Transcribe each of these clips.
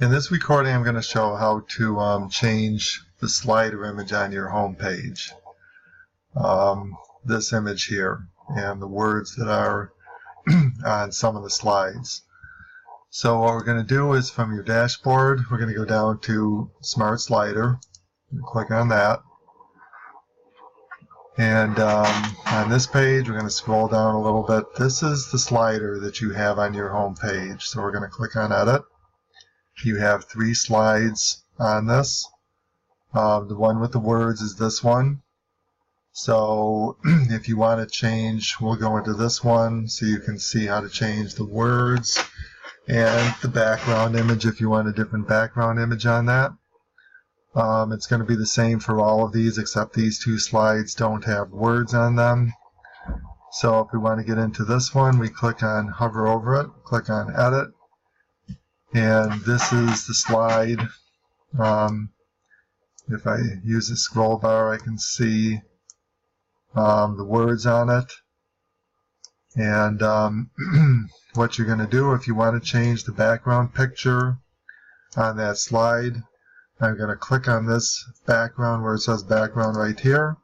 In this recording, I'm going to show how to change the slider image on your home page. This image here and the words that are on some of the slides. So what we're going to do is from your dashboard, we're going to go down to Smart Slider. Click on that. And on this page, we're going to scroll down a little bit. This is the slider that you have on your home page. So we're going to click on Edit. You have 3 slides on this. The one with the words is this one. So if you want to change, we'll go into this one so you can see how to change the words and the background image if you want a different background image on that. It's going to be the same for all of these except these 2 slides don't have words on them. So if we want to get into this one, we click on, hover over it, click on Edit. And this is the slide. If I use the scroll bar, I can see the words on it. And what you're going to do if you want to change the background picture on that slide, I'm going to click on this background where it says background right here.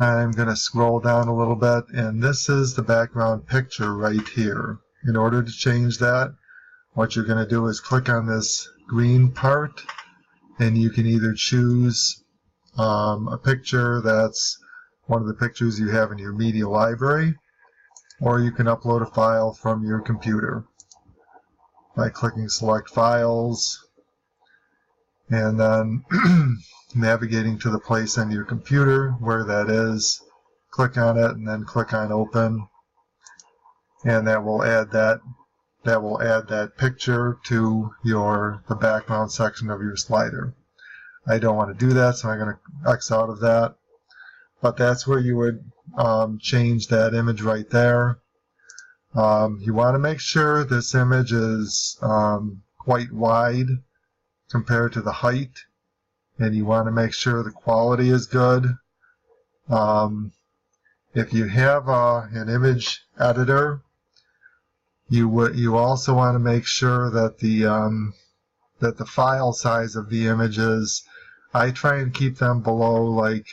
I'm going to scroll down a little bit, and this is the background picture right here. In order to change that, what you're going to do is click on this green part, and you can either choose a picture that's one of the pictures you have in your media library, or you can upload a file from your computer by clicking Select Files, and then navigating to the place on your computer where that is. Click on it, and then click on Open, and that will add that picture to the background section of your slider. I don't want to do that, so I'm going to X out of that. But that's where you would change that image right there. You want to make sure this image is quite wide compared to the height, and you want to make sure the quality is good. If you have an image editor, you also want to make sure that the file size of the images, I try and keep them below like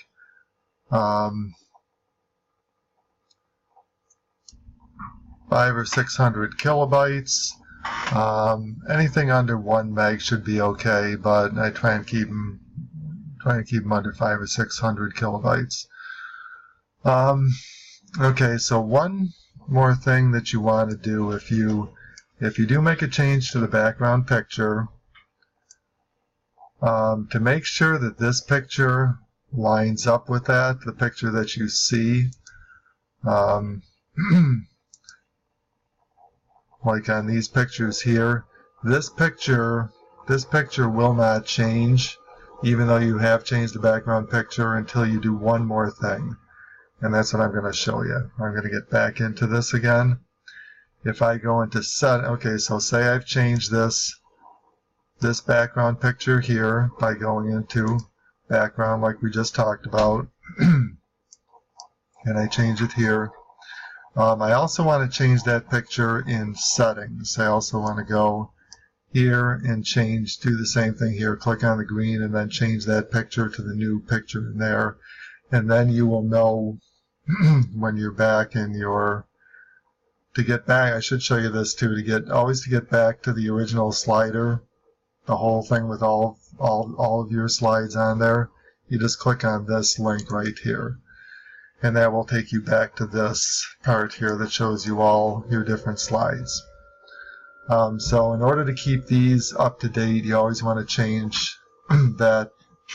500 or 600 kilobytes. Anything under 1 meg should be okay, but I try and keep them under 500 or 600 kilobytes. Okay, so one more thing that you want to do if you do make a change to the background picture, to make sure that this picture lines up with the picture that you see. Like on these pictures here, this picture will not change even though you have changed the background picture until you do one more thing. And that's what I'm going to show you. I'm going to get back into this again. If I go into okay, so say I've changed this background picture here by going into background like we just talked about, and I change it here. I also want to change that picture in settings. I also want to go here and do the same thing here. Click on the green and then change that picture to the new picture in there. And then you will know when you're back in to get back, I should show you this too, always to get back to the original slider, the whole thing with all of your slides on there, you just click on this link right here. And that will take you back to this part here that shows you all your different slides. So in order to keep these up to date, you always want to change the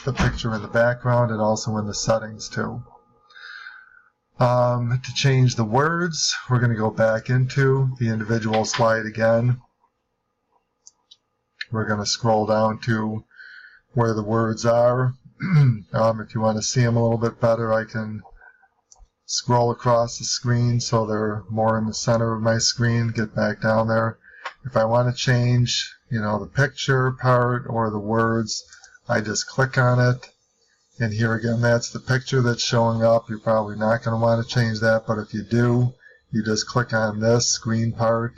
picture in the background and also in the settings too. To change the words, we're going to go back into the individual slide again. We're going to scroll down to where the words are. If you want to see them a little bit better, I can scroll across the screen so they're more in the center of my screen. Get back down there. If I want to change, the picture part or the words, I just click on it. And here again, that's the picture that's showing up. You're probably not going to want to change that, but if you do, you just click on this green part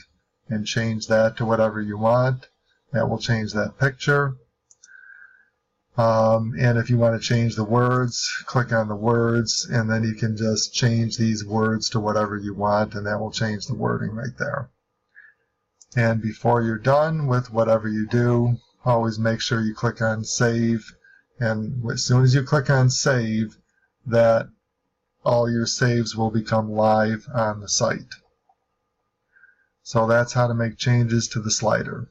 and change that to whatever you want. That will change that picture. And if you want to change the words, click on the words, and then you can just change these words to whatever you want, and that will change the wording right there. And before you're done with whatever you do, always make sure you click on Save. And as soon as you click on Save, that all your saves will become live on the site. So that's how to make changes to the slider.